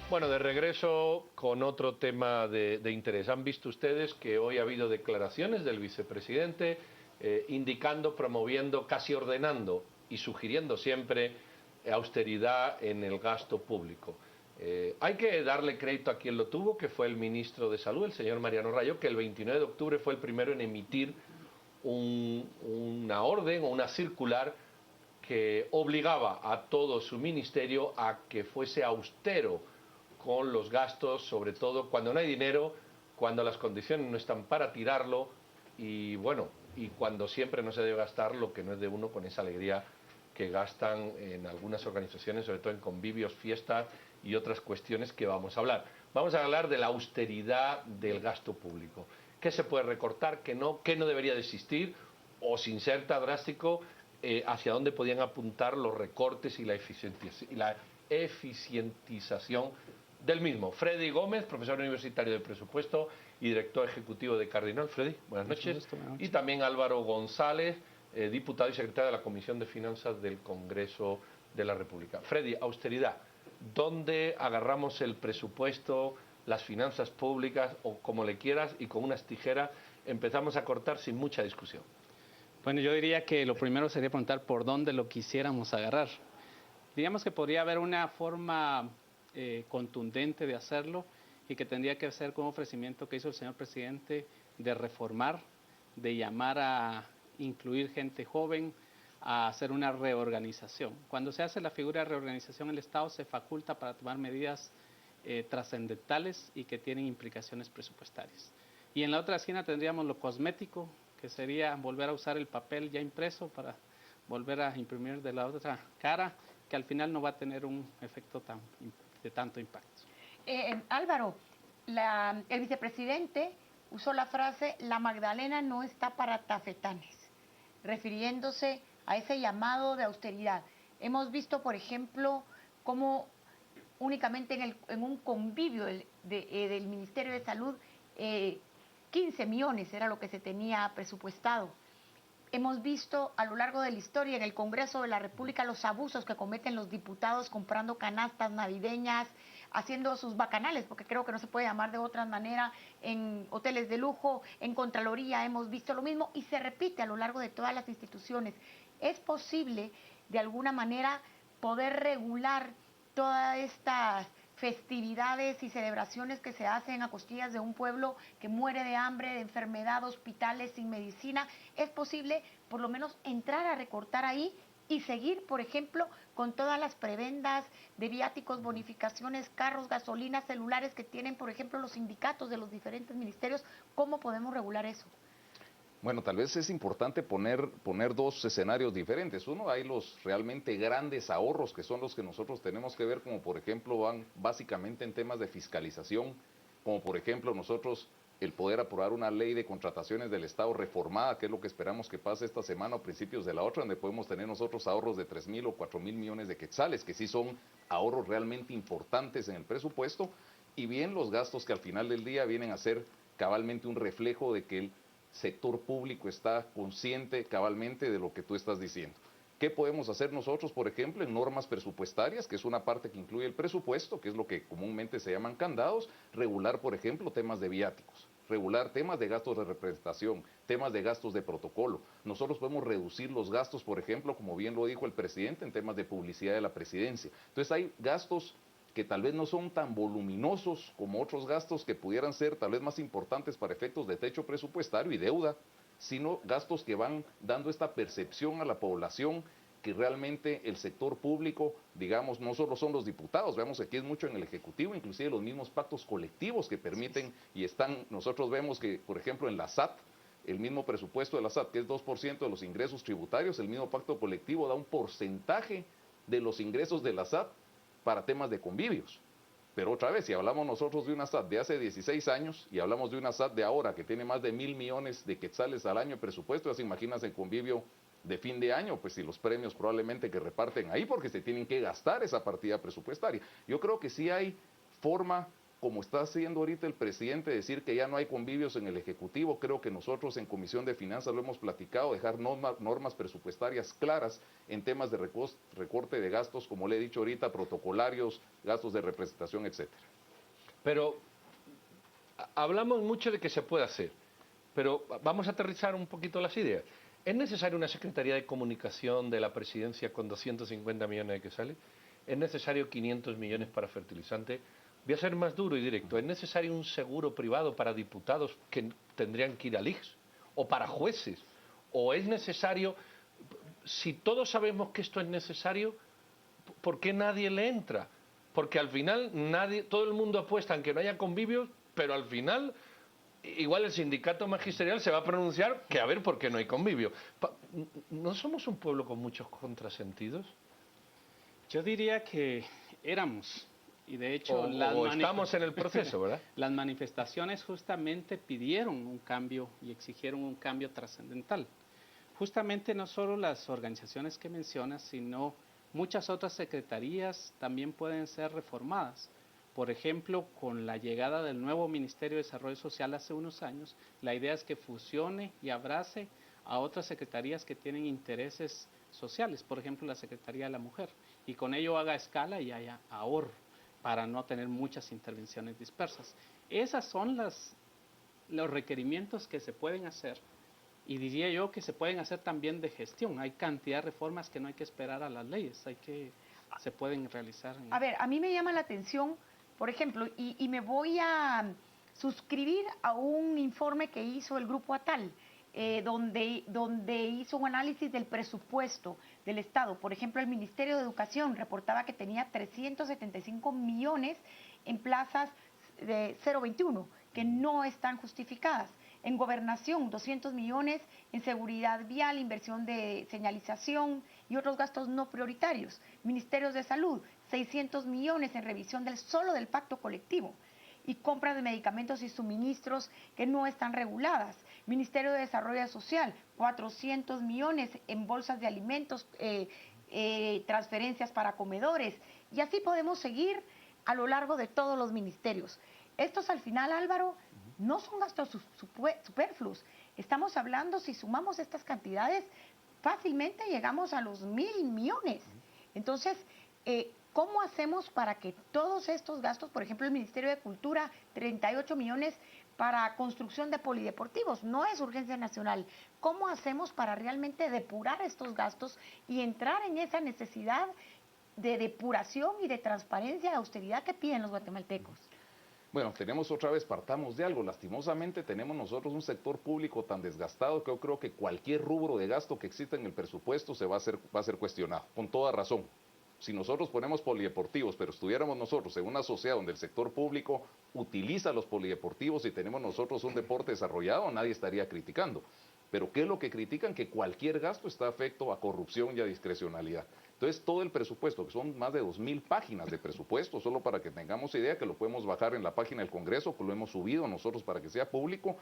Bueno, de regreso con otro tema de interés. Han visto ustedes que hoy ha habido declaraciones del vicepresidente indicando, promoviendo, casi ordenando y sugiriendo siempre austeridad en el gasto público. Hay que darle crédito a quien lo tuvo, que fue el ministro de Salud, el señor Mariano Rayo, que el 29 de octubre fue el primero en emitir una orden o una circular que obligaba a todo su ministerio a que fuese austero con los gastos, sobre todo cuando no hay dinero, cuando las condiciones no están para tirarlo y bueno, y cuando siempre no se debe gastar lo que no es de uno con esa alegría que gastan en algunas organizaciones, sobre todo en convivios, fiestas y otras cuestiones que vamos a hablar. Vamos a hablar de la austeridad del gasto público. ¿Qué se puede recortar? Qué no debería de existir? O sin ser tan drástico, hacia dónde podían apuntar los recortes y la eficientización del mismo. Freddy Gómez, profesor universitario de presupuesto y director ejecutivo de Cardinal. Freddy, buenas noches. Y también Álvaro González, diputado y secretario de la Comisión de Finanzas del Congreso de la República. Freddy, austeridad. ¿Dónde agarramos el presupuesto, las finanzas públicas o como le quieras y con unas tijeras empezamos a cortar sin mucha discusión? Bueno, yo diría que lo primero sería preguntar por dónde lo quisiéramos agarrar. Digamos que podría haber una forma contundente de hacerlo y que tendría que ser con un ofrecimiento que hizo el señor presidente de reformar, de llamar a incluir gente joven, a hacer una reorganización. Cuando se hace la figura de reorganización, el Estado se faculta para tomar medidas trascendentales y que tienen implicaciones presupuestarias. Y en la otra esquina tendríamos lo cosmético, que sería volver a usar el papel ya impreso para volver a imprimir de la otra cara, que al final no va a tener un efecto de tanto impacto. Álvaro, el vicepresidente usó la frase "la Magdalena no está para tafetanes", refiriéndose a ese llamado de austeridad. Hemos visto, por ejemplo, cómo únicamente en un convivio del Ministerio de Salud 15 millones era lo que se tenía presupuestado. Hemos visto a lo largo de la historia en el Congreso de la República los abusos que cometen los diputados comprando canastas navideñas, haciendo sus bacanales, porque creo que no se puede llamar de otra manera, en hoteles de lujo, en Contraloría hemos visto lo mismo y se repite a lo largo de todas las instituciones. ¿Es posible de alguna manera poder regular todas estas festividades y celebraciones que se hacen a costillas de un pueblo que muere de hambre, de enfermedad, hospitales sin medicina? ¿Es posible por lo menos entrar a recortar ahí y seguir, por ejemplo, con todas las prebendas de viáticos, bonificaciones, carros, gasolinas, celulares que tienen, por ejemplo, los sindicatos de los diferentes ministerios? ¿Cómo podemos regular eso? Bueno, tal vez es importante poner dos escenarios diferentes. Uno, hay los realmente grandes ahorros que son los que nosotros tenemos que ver, como por ejemplo van básicamente en temas de fiscalización, como por ejemplo nosotros el poder aprobar una ley de contrataciones del Estado reformada, que es lo que esperamos que pase esta semana o principios de la otra, donde podemos tener nosotros ahorros de 3.000 o 4.000 millones de quetzales, que sí son ahorros realmente importantes en el presupuesto, y bien los gastos que al final del día vienen a ser cabalmente un reflejo de que el sector público está consciente cabalmente de lo que tú estás diciendo. ¿Qué podemos hacer nosotros, por ejemplo, en normas presupuestarias, que es una parte que incluye el presupuesto, que es lo que comúnmente se llaman candados? Regular, por ejemplo, temas de viáticos, regular temas de gastos de representación, temas de gastos de protocolo. Nosotros podemos reducir los gastos, por ejemplo, como bien lo dijo el presidente, en temas de publicidad de la presidencia. Entonces hay gastos que tal vez no son tan voluminosos como otros gastos que pudieran ser tal vez más importantes para efectos de techo presupuestario y deuda, sino gastos que van dando esta percepción a la población que realmente el sector público, digamos, no solo son los diputados, veamos que aquí es mucho en el Ejecutivo, inclusive los mismos pactos colectivos que permiten y están, nosotros vemos que, por ejemplo, en la SAT, el mismo presupuesto de la SAT, que es 2% de los ingresos tributarios, el mismo pacto colectivo da un porcentaje de los ingresos de la SAT para temas de convivios. Pero otra vez, si hablamos nosotros de una SAT de hace 16 años y hablamos de una SAT de ahora que tiene más de 1.000 millones de quetzales al año de presupuesto, ya se imaginas el convivio de fin de año, pues y los premios probablemente que reparten ahí porque se tienen que gastar esa partida presupuestaria. Yo creo que sí hay forma como está haciendo ahorita el presidente, decir que ya no hay convivios en el Ejecutivo. Creo que nosotros en Comisión de Finanzas lo hemos platicado, dejar normas presupuestarias claras en temas de recorte de gastos, como le he dicho ahorita, protocolarios, gastos de representación, etcétera. Pero hablamos mucho de que se puede hacer, pero vamos a aterrizar un poquito las ideas. ¿Es necesaria una Secretaría de Comunicación de la Presidencia con 250 millones de que sale? ¿Es necesario 500 millones para fertilizante? Voy a ser más duro y directo. ¿Es necesario un seguro privado para diputados que tendrían que ir al ICS? ¿O para jueces? ¿O es necesario, si todos sabemos que esto es necesario, por qué nadie le entra? Porque al final todo el mundo apuesta en que no haya convivios, pero al final igual el sindicato magisterial se va a pronunciar que a ver por qué no hay convivio. ¿No somos un pueblo con muchos contrasentidos? Yo diría que éramos. Y de hecho, o estamos en el proceso, ¿verdad? Las manifestaciones justamente pidieron un cambio y exigieron un cambio trascendental. Justamente no solo las organizaciones que mencionas, sino muchas otras secretarías también pueden ser reformadas. Por ejemplo, con la llegada del nuevo Ministerio de Desarrollo Social hace unos años, la idea es que fusione y abrace a otras secretarías que tienen intereses sociales, por ejemplo, la Secretaría de la Mujer, y con ello haga escala y haya ahorro, para no tener muchas intervenciones dispersas. Esos son los requerimientos que se pueden hacer, y diría yo que se pueden hacer también de gestión. Hay cantidad de reformas que no hay que esperar a las leyes, se pueden realizar. A ver, a mí me llama la atención, por ejemplo, y me voy a suscribir a un informe que hizo el Grupo Atal, donde hizo un análisis del presupuesto del Estado. Por ejemplo, el Ministerio de Educación reportaba que tenía 375 millones en plazas de 021, que no están justificadas. En Gobernación, 200 millones en seguridad vial, inversión de señalización y otros gastos no prioritarios. Ministerios de Salud, 600 millones en revisión solo del pacto colectivo y compra de medicamentos y suministros que no están reguladas. Ministerio de Desarrollo Social, 400 millones en bolsas de alimentos, transferencias para comedores, y así podemos seguir a lo largo de todos los ministerios. Estos al final, Álvaro, no son gastos superfluos. Estamos hablando, si sumamos estas cantidades, fácilmente llegamos a los 1.000 millones. Entonces, ¿cómo hacemos para que todos estos gastos, por ejemplo, el Ministerio de Cultura, 38 millones para construcción de polideportivos, no es urgencia nacional? ¿Cómo hacemos para realmente depurar estos gastos y entrar en esa necesidad de depuración y de transparencia y austeridad que piden los guatemaltecos? Bueno, tenemos otra vez, partamos de algo. Lastimosamente tenemos nosotros un sector público tan desgastado que yo creo que cualquier rubro de gasto que exista en el presupuesto va a ser cuestionado, con toda razón. Si nosotros ponemos polideportivos, pero estuviéramos nosotros en una sociedad donde el sector público utiliza los polideportivos y tenemos nosotros un deporte desarrollado, nadie estaría criticando. Pero ¿qué es lo que critican? Que cualquier gasto está afecto a corrupción y a discrecionalidad. Entonces, todo el presupuesto, que son más de 2.000 páginas de presupuesto, solo para que tengamos idea, que lo podemos bajar en la página del Congreso, que lo hemos subido nosotros para que sea público,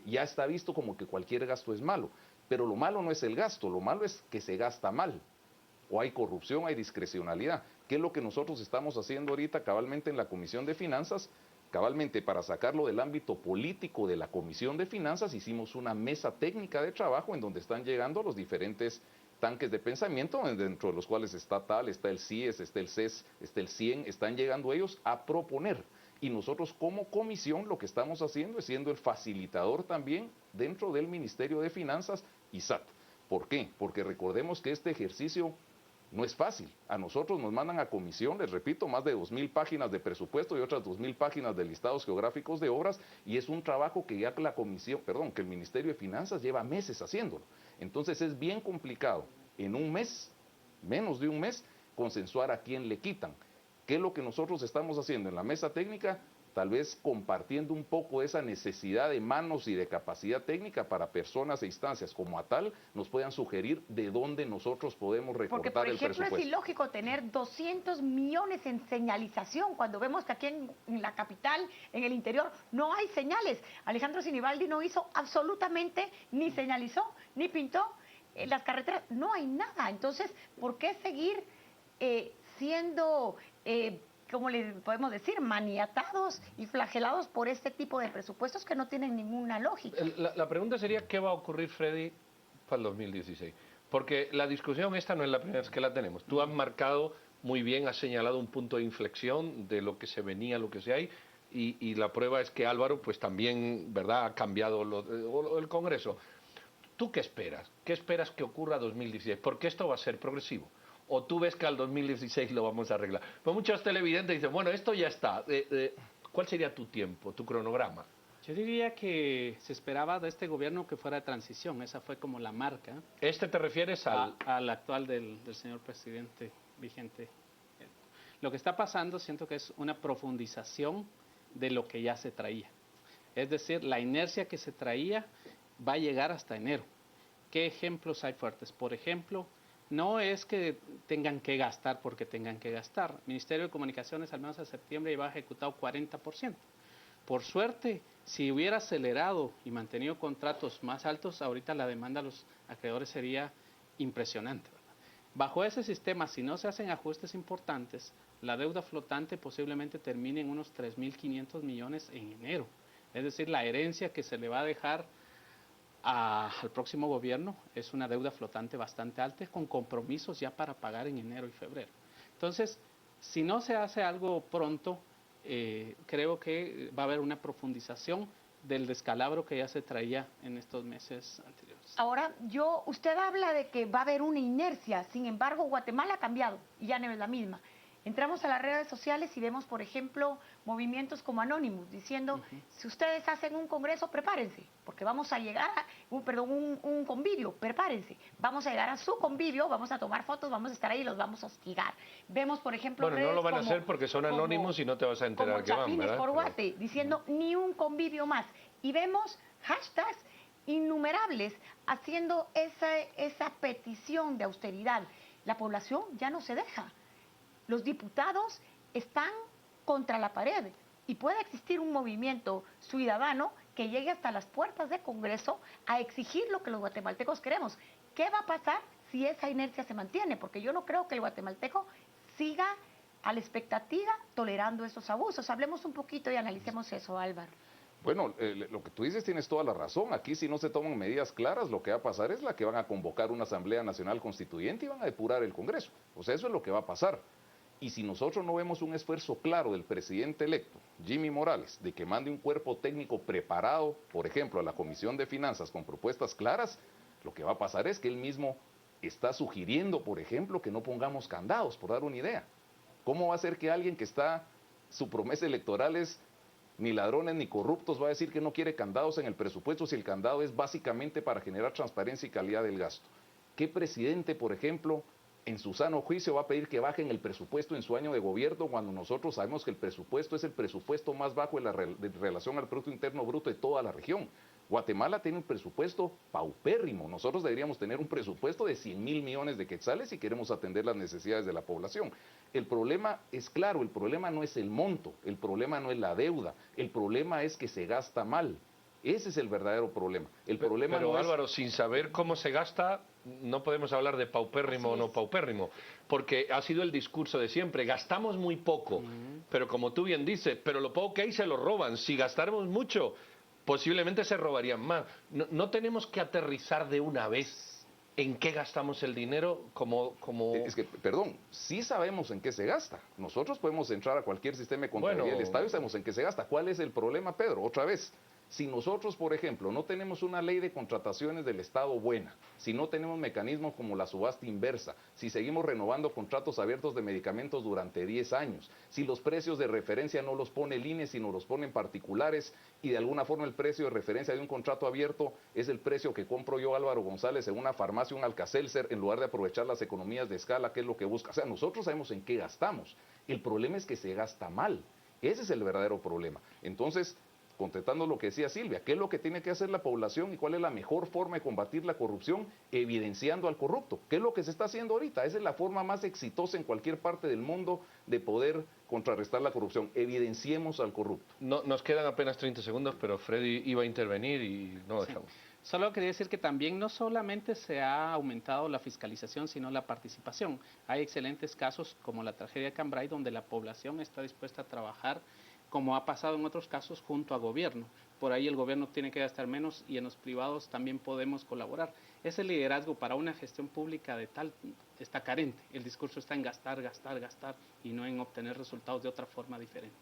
ya está visto como que cualquier gasto es malo. Pero lo malo no es el gasto, lo malo es que se gasta mal. O hay corrupción, hay discrecionalidad. ¿Qué es lo que nosotros estamos haciendo ahorita cabalmente en la Comisión de Finanzas? Cabalmente para sacarlo del ámbito político de la Comisión de Finanzas, hicimos una mesa técnica de trabajo en donde están llegando los diferentes tanques de pensamiento, dentro de los cuales está TAL, está el CIES, está el CES, está el CIEN, están llegando ellos a proponer. Y nosotros como comisión lo que estamos haciendo es siendo el facilitador también dentro del Ministerio de Finanzas y SAT. ¿Por qué? Porque recordemos que este ejercicio no es fácil. A nosotros nos mandan a comisión, les repito, más de 2.000 páginas de presupuesto y otras 2.000 páginas de listados geográficos de obras, y es un trabajo que ya la comisión, que el Ministerio de Finanzas lleva meses haciéndolo. Entonces es bien complicado en un mes, menos de un mes, consensuar a quién le quitan. ¿Qué es lo que nosotros estamos haciendo en la mesa técnica? Tal vez compartiendo un poco esa necesidad de manos y de capacidad técnica para personas e instancias como Atal nos puedan sugerir de dónde nosotros podemos recortar el presupuesto. Porque, por ejemplo, es ilógico tener 200 millones en señalización cuando vemos que aquí en la capital, en el interior, no hay señales. Alejandro Sinibaldi no hizo absolutamente, ni señalizó, ni pintó las carreteras, no hay nada. Entonces, ¿por qué seguir siendo ¿cómo le podemos decir? Maniatados y flagelados por este tipo de presupuestos que no tienen ninguna lógica. La pregunta sería, ¿qué va a ocurrir, Freddy, para el 2016? Porque la discusión esta no es la primera vez que la tenemos. Tú has marcado muy bien, has señalado un punto de inflexión de lo que se venía, lo que se hay, y la prueba es que Álvaro pues también, ¿verdad?, ha cambiado el Congreso. ¿Tú qué esperas? ¿Qué esperas que ocurra 2016? Porque esto va a ser progresivo. ¿O tú ves que al 2016 lo vamos a arreglar? Pues muchos televidentes dicen, bueno, esto ya está. ¿Cuál sería tu tiempo, tu cronograma? Yo diría que se esperaba de este gobierno que fuera de transición, esa fue como la marca ¿Este te refieres al actual del señor presidente vigente. Lo que está pasando siento que es una profundización de lo que ya se traía. Es decir, la inercia que se traía va a llegar hasta enero. ¿Qué ejemplos hay fuertes? Por ejemplo, no es que tengan que gastar porque tengan que gastar. El Ministerio de Comunicaciones al menos en septiembre iba ejecutado 40%. Por suerte, si hubiera acelerado y mantenido contratos más altos, ahorita la demanda a los acreedores sería impresionante, ¿verdad? Bajo ese sistema, si no se hacen ajustes importantes, la deuda flotante posiblemente termine en unos 3.500 millones en enero. Es decir, la herencia que se le va a dejar al próximo gobierno es una deuda flotante bastante alta, con compromisos ya para pagar en enero y febrero. Entonces, si no se hace algo pronto, creo que va a haber una profundización del descalabro que ya se traía en estos meses anteriores. Ahora, usted habla de que va a haber una inercia, sin embargo, Guatemala ha cambiado y ya no es la misma. Entramos a las redes sociales y vemos, por ejemplo, movimientos como Anonymous diciendo, si ustedes hacen un congreso, prepárense, porque vamos a llegar a un convivio, prepárense. Vamos a llegar a su convivio, vamos a tomar fotos, vamos a estar ahí y los vamos a hostigar. Vemos, por ejemplo, bueno, no lo van a hacer porque son anónimos y no te vas a enterar que van, ¿verdad? Por Guate, diciendo ni un convivio más. Y vemos hashtags innumerables haciendo esa petición de austeridad. La población ya no se deja. Los diputados están contra la pared y puede existir un movimiento ciudadano que llegue hasta las puertas del Congreso a exigir lo que los guatemaltecos queremos. ¿Qué va a pasar si esa inercia se mantiene? Porque yo no creo que el guatemalteco siga a la expectativa tolerando esos abusos. Hablemos un poquito y analicemos eso, Álvaro. Bueno, lo que tú dices tienes toda la razón. Aquí si no se toman medidas claras, lo que va a pasar es que van a convocar una Asamblea Nacional Constituyente y van a depurar el Congreso. O sea, eso es lo que va a pasar. Y si nosotros no vemos un esfuerzo claro del presidente electo, Jimmy Morales, de que mande un cuerpo técnico preparado, por ejemplo, a la Comisión de Finanzas con propuestas claras, lo que va a pasar es que él mismo está sugiriendo, por ejemplo, que no pongamos candados, por dar una idea. ¿Cómo va a ser que alguien que su promesa electoral es ni ladrones ni corruptos, va a decir que no quiere candados en el presupuesto si el candado es básicamente para generar transparencia y calidad del gasto? ¿Qué presidente, por ejemplo, en su sano juicio va a pedir que bajen el presupuesto en su año de gobierno cuando nosotros sabemos que el presupuesto es el presupuesto más bajo de relación al Producto Interno Bruto de toda la región? Guatemala tiene un presupuesto paupérrimo. Nosotros deberíamos tener un presupuesto de 100.000 millones de quetzales si queremos atender las necesidades de la población. El problema es claro, el problema no es el monto, el problema no es la deuda, el problema es que se gasta mal. Ese es el verdadero problema. El problema pero no Álvaro, sin saber cómo se gasta, no podemos hablar de paupérrimo o no paupérrimo, porque ha sido el discurso de siempre, gastamos muy poco, pero como tú bien dices, pero lo poco que hay se lo roban, si gastáramos mucho, posiblemente se robarían más. No tenemos que aterrizar de una vez en qué gastamos el dinero como... Es que, perdón, sí sabemos en qué se gasta. Nosotros podemos entrar a cualquier sistema de contabilidad del Estado y sabemos en qué se gasta. ¿Cuál es el problema, Pedro? Otra vez. Si nosotros, por ejemplo, no tenemos una ley de contrataciones del Estado buena, si no tenemos mecanismos como la subasta inversa, si seguimos renovando contratos abiertos de medicamentos durante 10 años, si los precios de referencia no los pone el INE, sino los ponen particulares y de alguna forma el precio de referencia de un contrato abierto es el precio que compro yo, Álvaro González, en una farmacia, un Alka-Seltzer, en lugar de aprovechar las economías de escala, que es lo que busca. O sea, nosotros sabemos en qué gastamos. El problema es que se gasta mal. Ese es el verdadero problema. Entonces, contestando lo que decía Silvia, ¿qué es lo que tiene que hacer la población y cuál es la mejor forma de combatir la corrupción? Evidenciando al corrupto. ¿Qué es lo que se está haciendo ahorita? Esa es la forma más exitosa en cualquier parte del mundo de poder contrarrestar la corrupción. Evidenciemos al corrupto. No, nos quedan apenas 30 segundos, pero Freddy iba a intervenir y no lo dejamos. Solo quería decir que también no solamente se ha aumentado la fiscalización, sino la participación. Hay excelentes casos como la tragedia de Cambrai, donde la población está dispuesta a trabajar, como ha pasado en otros casos, junto a gobierno. Por ahí el gobierno tiene que gastar menos y en los privados también podemos colaborar. Ese liderazgo para una gestión pública de tal está carente. El discurso está en gastar, gastar, gastar y no en obtener resultados de otra forma diferente.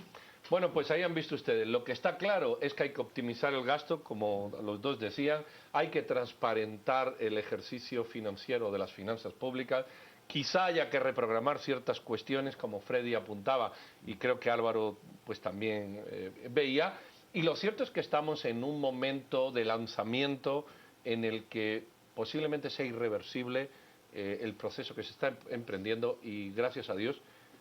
Bueno, pues ahí han visto ustedes. Lo que está claro es que hay que optimizar el gasto, como los dos decían, hay que transparentar el ejercicio financiero de las finanzas públicas. Quizá haya que reprogramar ciertas cuestiones, como Freddy apuntaba, y creo que Álvaro pues también veía. Y lo cierto es que estamos en un momento de lanzamiento en el que posiblemente sea irreversible el proceso que se está emprendiendo y, gracias a Dios,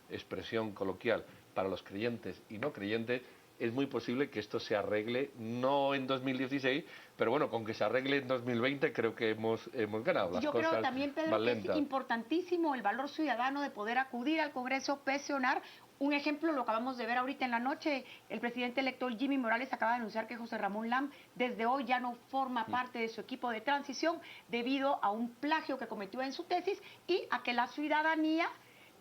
expresión coloquial, para los creyentes y no creyentes, es muy posible que esto se arregle, no en 2016, pero bueno, con que se arregle en 2020 creo que hemos ganado las Yo cosas creo también, Pedro, más que lentas. es importantísimo el valor ciudadano de poder acudir al Congreso, presionar. Un ejemplo lo acabamos de ver ahorita en la noche. El presidente electo Jimmy Morales acaba de anunciar que José Ramón Lam desde hoy ya no forma parte de su equipo de transición debido a un plagio que cometió en su tesis y a que la ciudadanía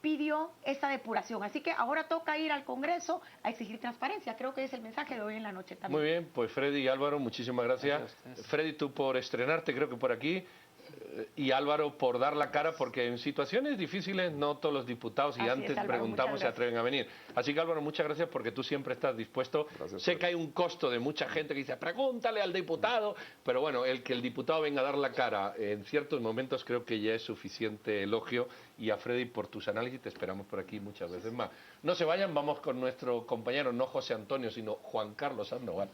pidió esa depuración. Así que ahora toca ir al Congreso a exigir transparencia. Creo que es el mensaje de hoy en la noche también. Muy bien, pues Freddy y Álvaro, muchísimas gracias. Gracias a ustedes. Freddy, tú por estrenarte, creo que por aquí, y Álvaro por dar la cara, porque en situaciones difíciles no todos los diputados, y Así es, antes Álvaro, preguntamos, muchas se atreven a venir. Así que Álvaro, muchas gracias porque tú siempre estás dispuesto. Gracias, Sé Fred. que hay un costo de mucha gente que dice, pregúntale al diputado, pero bueno, el que el diputado venga a dar la cara en ciertos momentos creo que ya es suficiente elogio. Y a Freddy por tus análisis, te esperamos por aquí muchas veces más. No se vayan, vamos con nuestro compañero, no José Antonio, sino Juan Carlos Sandoval,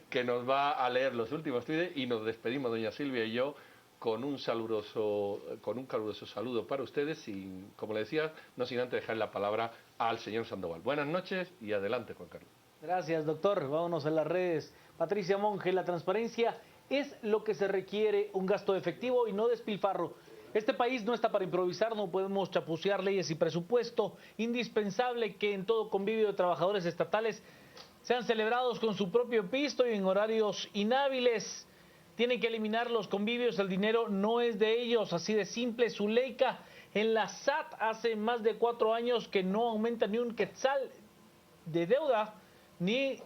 que nos va a leer los últimos tweets y nos despedimos, doña Silvia y yo, con un caluroso saludo para ustedes y, como le decía, no sin antes dejar la palabra al señor Sandoval. Buenas noches y adelante, Juan Carlos. Gracias, doctor. Vámonos a las redes. Patricia Monge, la transparencia es lo que se requiere, un gasto efectivo y no despilfarro. Este país no está para improvisar, no podemos chapucear leyes y presupuesto. Indispensable que en todo convivio de trabajadores estatales sean celebrados con su propio pisto y en horarios inhábiles. Tienen que eliminar los convivios, el dinero no es de ellos, así de simple. Zuleika, en la SAT hace más de 4 años que no aumenta ni un quetzal de deuda, ni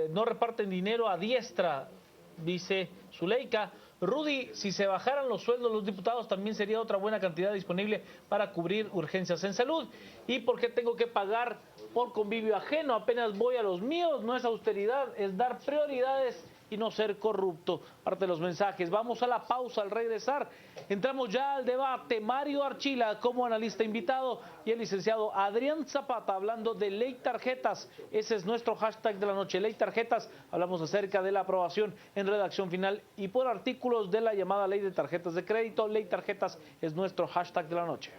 no reparten dinero a diestra, dice Zuleika. Rudy, si se bajaran los sueldos de los diputados también sería otra buena cantidad disponible para cubrir urgencias en salud. ¿Y por qué tengo que pagar por convivio ajeno? Apenas voy a los míos, no es austeridad, es dar prioridades y no ser corrupto. Parte de los mensajes. Vamos a la pausa. Al regresar entramos ya al debate. Mario Archila como analista invitado y el licenciado Adrián Zapata hablando de ley tarjetas. Ese es nuestro hashtag de la noche, ley tarjetas. Hablamos acerca de la aprobación en redacción final y por artículos de la llamada ley de tarjetas de crédito. Ley tarjetas es nuestro hashtag de la noche.